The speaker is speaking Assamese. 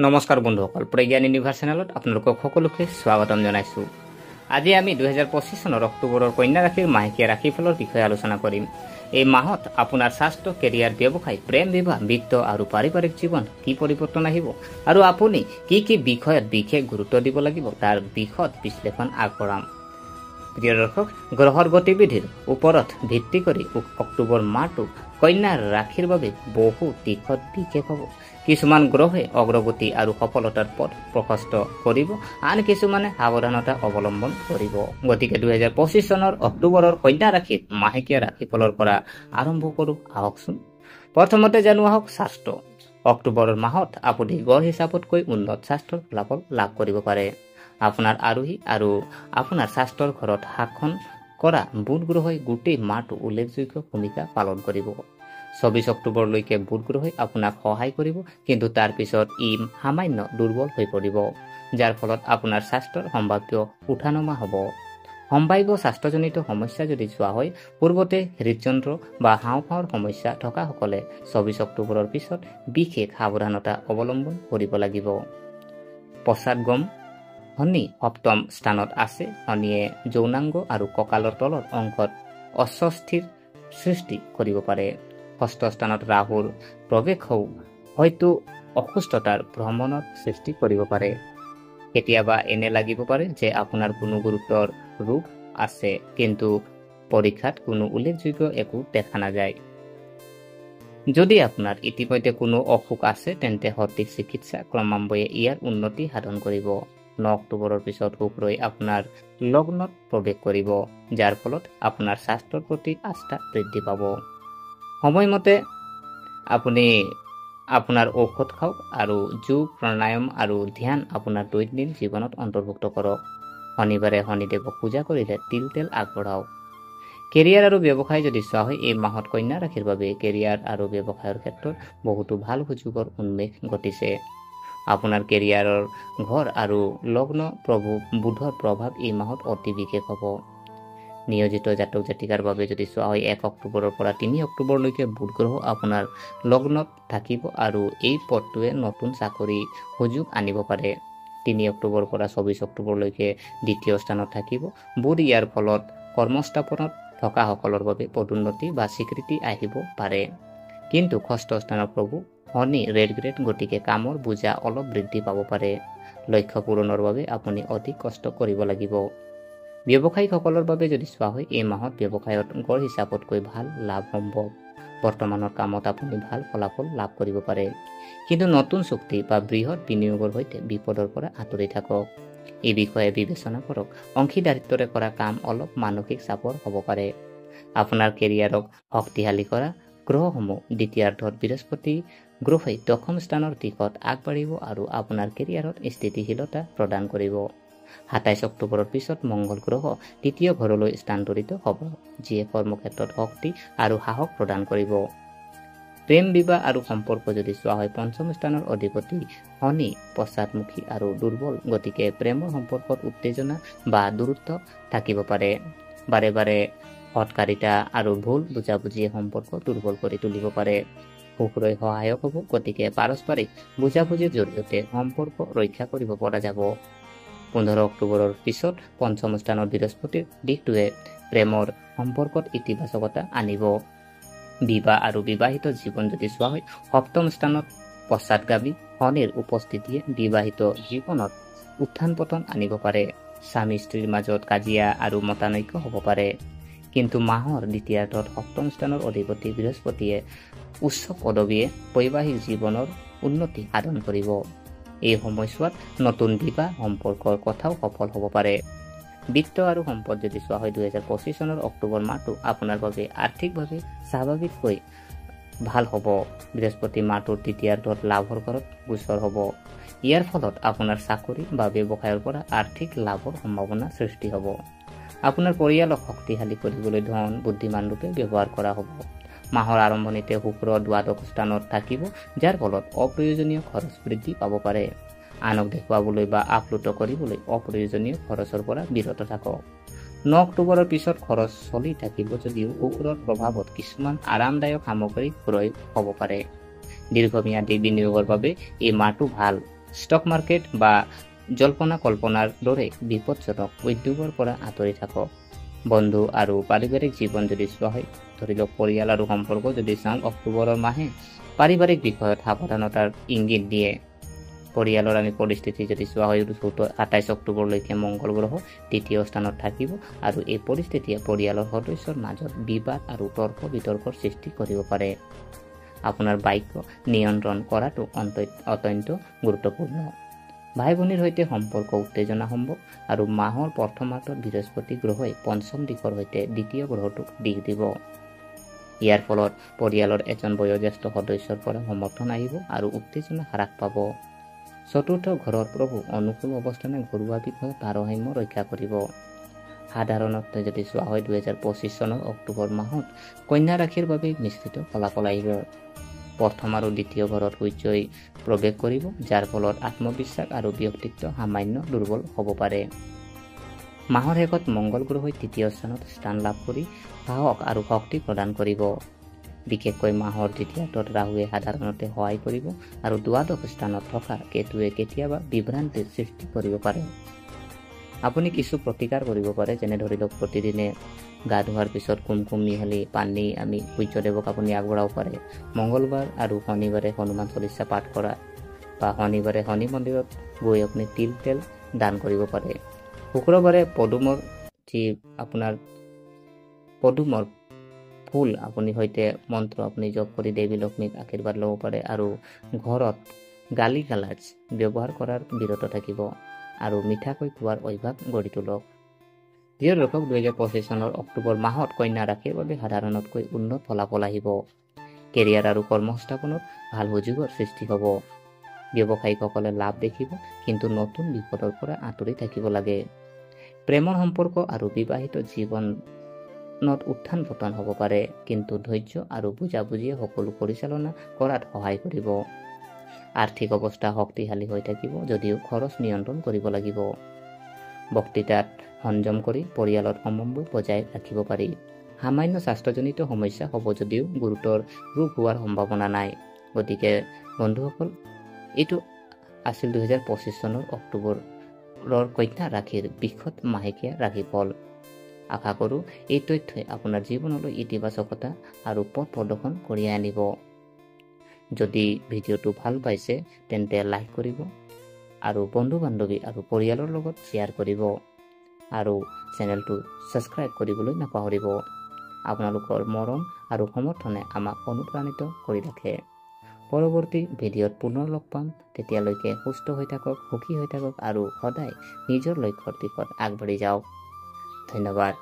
নমস্কাৰ বন্ধুসকল, প্ৰজ্ঞান ইউনিভাৰ্ছ চেনেলত আপোনালোকক সকলোকে স্বাগতম জনাইছোঁ। আজি আমি 2025 চনৰ অক্টোবৰৰ কন্যা ৰাশিৰ মাহেকীয়া ৰাশিফলৰ বিষয়ে আলোচনা কৰিম। এই মাহত আপোনাৰ স্বাস্থ্য, কেৰিয়াৰ, ব্যৱসায়, প্ৰেম, বিবাহ, বিত্ত আৰু পাৰিবাৰিক জীৱন কি পৰিৱৰ্তন আহিব আৰু আপুনি কি কি বিষয়ত বিশেষ গুৰুত্ব দিব লাগিব তাৰ বিশদ বিশ্লেষণ আগবঢ়াম। প্ৰিয় দৰ্শক, গ্ৰহৰ গতিবিধিৰ ওপৰত ভিত্তি কৰি অক্টোবৰ মাহটো কন্যা ৰাশিৰ বাবে বহু দিশত বিশেষ হ'ব। কিছুমান গ্ৰহে অগ্ৰগতি আৰু সফলতাৰ পথ প্ৰশস্ত কৰিব, আন কিছুমানে সাৱধানতা অৱলম্বন কৰিব। গতিকে 2025 চনৰ অক্টোবৰৰ কন্যা ৰাশিৰ মাহেকীয়া ৰাশিফলৰ পৰা আৰম্ভ কৰোঁ আহকচোন। প্ৰথমতে জানো আহক স্বাস্থ্য। অক্টোবৰৰ মাহত আপুনি গড় হিচাপতকৈ উন্নত স্বাস্থ্যৰ ফলাফল লাভ কৰিব পাৰে। আপোনাৰ আৰোহী আৰু আপোনাৰ স্বাস্থ্যৰ ঘৰত শাসন কৰা বুধ গ্ৰহই গোটেই মাহটো উল্লেখযোগ্য ভূমিকা পালন কৰিব। 24 অক্টোবৰলৈকে বুধ গ্ৰহই আপোনাক সহায় কৰিব, কিন্তু তাৰ পিছত ই সামান্য দুৰ্বল হৈ পৰিব, যাৰ ফলত আপোনাৰ স্বাস্থ্যৰ সম্ভাৱ্য উঠানমা হ'ব। সম্ভাৱ্য স্বাস্থ্যজনিত সমস্যা যদি চোৱা হয়, পূৰ্বতে হৃদযন্ত্ৰ বা হাওঁফাওঁৰ সমস্যা থকাসকলে 24 অক্টোবৰৰ পিছত বিশেষ সাৱধানতা অৱলম্বন কৰিব লাগিব। পশ্চাদগম শনি সপ্তম স্থানত আছে। শনিয়ে যৌনাংগ আৰু কঁকালৰ তলৰ অংশত অস্বস্তিৰ সৃষ্টি কৰিব পাৰে। ষষ্ঠ স্থানত ৰাহুৰ প্ৰৱেশও হয়তো অসুস্থতাৰ ভ্ৰমণৰ সৃষ্টি কৰিব পাৰে। কেতিয়াবা এনে লাগিব পাৰে যে আপোনাৰ কোনো গুৰুতৰ ৰোগ আছে, কিন্তু পৰীক্ষাত কোনো উল্লেখযোগ্য একো দেখা নাযায়। যদি আপোনাৰ ইতিমধ্যে কোনো অসুখ আছে, তেন্তে সঠিক চিকিৎসা ক্ৰমান্বয়ে ইয়াৰ উন্নতি সাধন কৰিব। 9 অক্টোবৰৰ পিছত শুক্ৰই আপোনাৰ লগ্নত প্ৰৱেশ কৰিব, যাৰ ফলত আপোনাৰ স্বাস্থ্যৰ প্ৰতি আস্থা বৃদ্ধি পাব। সময়মতে আপুনি আপোনাৰ ঔষধ খাওক আৰু যোগ, প্ৰণায়াম আৰু ধ্যান আপোনাৰ দৈনন্দিন জীৱনত অন্তৰ্ভুক্ত কৰক। শনিবাৰে শনিদেৱক পূজা কৰিলে তিল তেল আগবঢ়াওক। কেৰিয়াৰ আৰু ব্যৱসায় যদি চোৱা হয়, এই মাহত কন্যা ৰাশিৰ বাবে কেৰিয়াৰ আৰু ব্যৱসায়ৰ ক্ষেত্ৰত বহুতো ভাল সুযোগৰ উন্মেষ ঘটিছে। আপোনাৰ কেৰিয়াৰৰ ঘৰ আৰু লগ্ন প্ৰভু বুধৰ প্ৰভাৱ এই মাহত অতি বিশেষ হ'ব। নিয়োজিত জাতক জাতিকাৰ বাবে যদি চোৱা হয়, 1 অক্টোবৰৰ পৰা 3 অক্টোবৰলৈকে বুধ গ্ৰহ আপোনাৰ লগ্নত থাকিব আৰু এই পথটোৱে নতুন চাকৰি সুযোগ আনিব পাৰে। 3 অক্টোবৰৰ পৰা 24 অক্টোবৰলৈকে দ্বিতীয় স্থানত থাকিব বুধ। ইয়াৰ ফলত কৰ্মস্থাপনত থকাসকলৰ বাবে পদোন্নতি বা স্বীকৃতি আহিব পাৰে। কিন্তু ষষ্ঠ স্থানৰ প্ৰভু শনি ৰেড গ্ৰেড, গতিকে কামৰ বোজা অলপ বৃদ্ধি পাব পাৰে। লক্ষ্য পূৰণৰ বাবে আপুনি অধিক কষ্ট কৰিব লাগিব। ব্যৱসায়িকসকলৰ বাবে যদি চোৱা হয়, এই মাহত ব্যৱসায়ত গড় হিচাপতকৈ ভাল লাভ সম্ভৱ। বৰ্তমানৰ কামত আপুনি ভাল ফলাফল লাভ কৰিব পাৰে, কিন্তু নতুন চুক্তি বা বৃহৎ বিনিয়োগৰ সৈতে বিপদৰ পৰা আঁতৰি থাকক। এই বিষয়ে বিবেচনা কৰক। অংশীদাৰিত্বৰে কৰা কাম অলপ মানসিক চাপৰ হ'ব পাৰে। আপোনাৰ কেৰিয়াৰক শক্তিশালী কৰা গ্ৰহসমূহ দ্বিতীয়াৰ্ধত বৃহস্পতি গ্ৰহই দশম স্থানৰ দিশত আগবাঢ়িব আৰু আপোনাৰ কেৰিয়াৰত স্থিতিশীলতা প্ৰদান কৰিব। 27 অক্টোবৰৰ পিছত মংগল গ্ৰহ তৃতীয় ঘৰলৈ স্থানান্তৰিত হ'ব, যিয়ে কৰ্মক্ষেত্ৰত শক্তি আৰু সাহস প্ৰদান কৰিব। প্ৰেম, বিবাহ আৰু সম্পৰ্ক যদি চোৱা হয়, পঞ্চম স্থানৰ অধিপতি শনি পশ্চাদমুখী আৰু দুৰ্বল, গতিকে প্ৰেমৰ সম্পৰ্কত উত্তেজনা বা দূৰত্ব থাকিব পাৰে। বাৰে বাৰে হঠকাৰিতা আৰু ভুল বুজাবুজিয়ে সম্পৰ্ক দুৰ্বল কৰি তুলিব পাৰে। শুক্ৰই সহায়ক হ'ব, গতিকে পাৰস্পৰিক বুজাবুজিৰ জৰিয়তে সম্পৰ্ক ৰক্ষা কৰিব পৰা যাব। 15 অক্টোবৰৰ পিছত পঞ্চম স্থানত বৃহস্পতিৰ দিশটোৱে প্ৰেমৰ সম্পৰ্কত ইতিবাচকতা আনিব। বিবাহ আৰু বিবাহিত জীৱন যদি চোৱা হয়, সপ্তম স্থানত পশ্চাদগামী শনিৰ উপস্থিতিয়ে বিবাহিত জীৱনত উত্থান পতন আনিব পাৰে। স্বামী স্ত্ৰীৰ মাজত কাজিয়া আৰু মতানৈক্য হ'ব পাৰে, কিন্তু মাহৰ দ্বিতীয়াৰ্ধত সপ্তম স্থানৰ অধিপতি বৃহস্পতিয়ে উচ্চ পদবীয়ে বৈবাহিক জীৱনৰ উন্নতি সাধন কৰিব। এই সময়ছোৱাত নতুন বিবাহ সম্পৰ্কৰ কথাও সফল হ'ব পাৰে। বিত্ত আৰু সম্পদ যদি চোৱা হয়, 2025 চনৰ অক্টোবৰ মাহটো আপোনাৰ বাবে আৰ্থিকভাৱে স্বাভাৱিককৈ ভাল হ'ব। বৃহস্পতি মাহটোৰ তৃতীয়াৰ্ধত লাভৰ ঘৰত গোচৰ হ'ব। ইয়াৰ ফলত আপোনাৰ চাকৰি বা ব্যৱসায়ৰ পৰা আৰ্থিক লাভৰ সম্ভাৱনা সৃষ্টি হ'ব। আপোনাৰ পৰিয়ালক শক্তিশালী কৰিবলৈ ধন বুদ্ধিমান ৰূপে ব্যৱহাৰ কৰা হ'ব। মাহৰ আৰম্ভণিতে শুক্ৰ দ্বাদশ স্থানত থাকিব, যাৰ ফলত অপ্ৰয়োজনীয় খৰচ বৃদ্ধি পাব পাৰে। আনক দেখুৱাবলৈ বা আপ্লুত কৰিবলৈ অপ্ৰয়োজনীয় খৰচৰ পৰা বিৰত থাকক। 9 অক্টোবৰৰ পিছত খৰচ চলি থাকিব যদিও শুক্ৰৰ প্ৰভাৱত কিছুমান আৰামদায়ক সামগ্ৰী ক্ৰয় হ'ব পাৰে। দীৰ্ঘম্যাদী বিনিয়োগৰ বাবে এই মাহটো ভাল। ষ্টক মাৰ্কেট বা জল্পনা কল্পনাৰ দৰে বিপদজনক উদ্যোগৰ পৰা আঁতৰি থাকক। বন্ধু আৰু পাৰিবাৰিক জীৱন যদি চোৱা হয়, ধৰি লওক পৰিয়াল আৰু সম্পৰ্ক যদি চাওঁ, অক্টোবৰৰ মাহে পাৰিবাৰিক বিষয়ত সাৱধানতাৰ ইংগিত দিয়ে। পৰিয়ালৰ আমি পৰিস্থিতি যদি চোৱা হয়, 28 অক্টোবৰলৈকে মংগল গ্ৰহ তৃতীয় স্থানত থাকিব আৰু এই পৰিস্থিতিয়ে পৰিয়ালৰ সদস্যৰ মাজত বিবাদ আৰু তৰ্ক বিতৰ্কৰ সৃষ্টি কৰিব পাৰে। আপোনাৰ বাক্য নিয়ন্ত্ৰণ কৰাটো অত্যন্ত গুৰুত্বপূৰ্ণ। ভাই ভনীৰ সৈতে সম্পৰ্ক উত্তেজনা সম্ভৱ আৰু মাহৰ প্ৰথমাৰ্ধত বৃহস্পতি গ্ৰহই পঞ্চম দিশৰ সৈতে দ্বিতীয় গ্ৰহটোক দিশ দিব। ইয়াৰ ফলত পৰিয়ালৰ এজন বয়োজ্যেষ্ঠ সদস্যৰ পৰা সমৰ্থন আহিব আৰু উত্তেজনা হ্ৰাস পাব। চতুৰ্থ ঘৰৰ প্ৰভু অনুকূল অৱস্থানে ঘৰুৱা বিষয়ত ভাৰসাম্য ৰক্ষা কৰিব। সাধাৰণতে যদি চোৱা হয়, 2025 চনৰ অক্টোবৰ মাহত কন্যা ৰাশিৰ বাবে মিশ্ৰিত ফলাফল আহিব। প্ৰথম আৰু দ্বিতীয় ঘৰত সূৰ্যই প্ৰৱেশ কৰিব, যাৰ ফলত আত্মবিশ্বাস আৰু ব্যক্তিত্ব সামান্য দুৰ্বল হ'ব পাৰে। মাহৰ শেষত মংগল গ্ৰহই তৃতীয় স্থানত স্থান লাভ কৰি সাহস আৰু শক্তি প্ৰদান কৰিব। বিশেষকৈ মাহৰ দ্বিতীয়াৰ্ধত ৰাহুৱে সাধাৰণতে সহায় কৰিব আৰু দ্বাদশ স্থানত থকা কেতুৱে কেতিয়াবা বিভ্ৰান্তিৰ সৃষ্টি কৰিব পাৰে। আপুনি কিছু প্ৰতিকাৰ কৰিব পাৰে, যেনে ধৰি লওক প্ৰতিদিনে গা ধোৱাৰ পিছত কুমকুম মিহলি পানী আমি সূৰ্যদেৱক আপুনি আগবঢ়াব পাৰে। মংগলবাৰ আৰু শনিবাৰে হনুমান চলিচা পাঠ কৰা বা শনিবাৰে শনি মন্দিৰত গৈ আপুনি তিল তেল দান কৰিব পাৰে। শুক্ৰবাৰে পদুমৰ ফুল আপুনি সৈতে মন্ত্ৰ আপুনি জপ কৰি দেৱী লক্ষ্মীক আশীৰ্বাদ ল'ব পাৰে আৰু ঘৰত গালি গালাজ ব্যৱহাৰ কৰাৰ বিৰত থাকিব আৰু মিঠাকৈ খোৱাৰ অভ্যাস গঢ়ি তোলক। প্ৰিয় দৰ্শক, 2025 চনৰ অক্টোবৰ মাহত কন্যা ৰাশিৰ বাবে সাধাৰণতকৈ উন্নত ফলাফল আহিব। কেৰিয়াৰ আৰু কৰ্মসংস্থাপনত ভাল সুযোগৰ সৃষ্টি হ'ব। ব্যৱসায়িকসকলে লাভ দেখিব, কিন্তু নতুন বিপদৰ পৰা আঁতৰি থাকিব লাগে। প্ৰেমৰ সম্পৰ্ক আৰু বিবাহিত জীৱনত উত্থান পতন হ'ব পাৰে, কিন্তু ধৈৰ্য আৰু বুজাবুজিয়ে সকলো পৰিচালনা কৰাত সহায় কৰিব। আৰ্থিক অৱস্থা শক্তিশালী হৈ থাকিব, যদিও খৰচ নিয়ন্ত্ৰণ কৰিব লাগিব। বক্তৃতাত সংযম কৰি পৰিয়ালৰ সমন্বয় বজাই ৰাখিব পাৰি। সামান্য স্বাস্থ্যজনিত সমস্যা হ'ব যদিও গুৰুতৰ ৰোগ হোৱাৰ সম্ভাৱনা নাই। গতিকে বন্ধুসকল, এইটো আছিল 2025 চনৰ অক্টোবৰৰ কন্যা ৰাশিৰ বিশদ মাহেকীয়া ৰাশিফল। আশা কৰোঁ এই তথ্যই আপোনাৰ জীৱনলৈ ইতিবাচকতা আৰু পথ প্ৰদৰ্শন কঢ়িয়াই আনিব। যদি ভিডিঅ'টো ভাল পাইছে তেন্তে লাইক কৰিব আৰু বন্ধু বান্ধৱী আৰু পৰিয়ালৰ লগত শ্বেয়াৰ কৰিব আৰু চেনেলটো ছাবস্ক্ৰাইব কৰিবলৈ নাপাহৰিব। আপোনালোকৰ মৰম আৰু সমৰ্থনে আমাক অনুপ্ৰাণিত কৰি ৰাখে। পৰৱৰ্তী ভিডিঅ'ত পুনৰ লগ পাম। তেতিয়ালৈকে সুস্থ হৈ থাকক, সুখী হৈ থাকক আৰু সদায় নিজৰ লক্ষ্যৰ দিশত আগবাঢ়ি যাওক। ধন্যবাদ।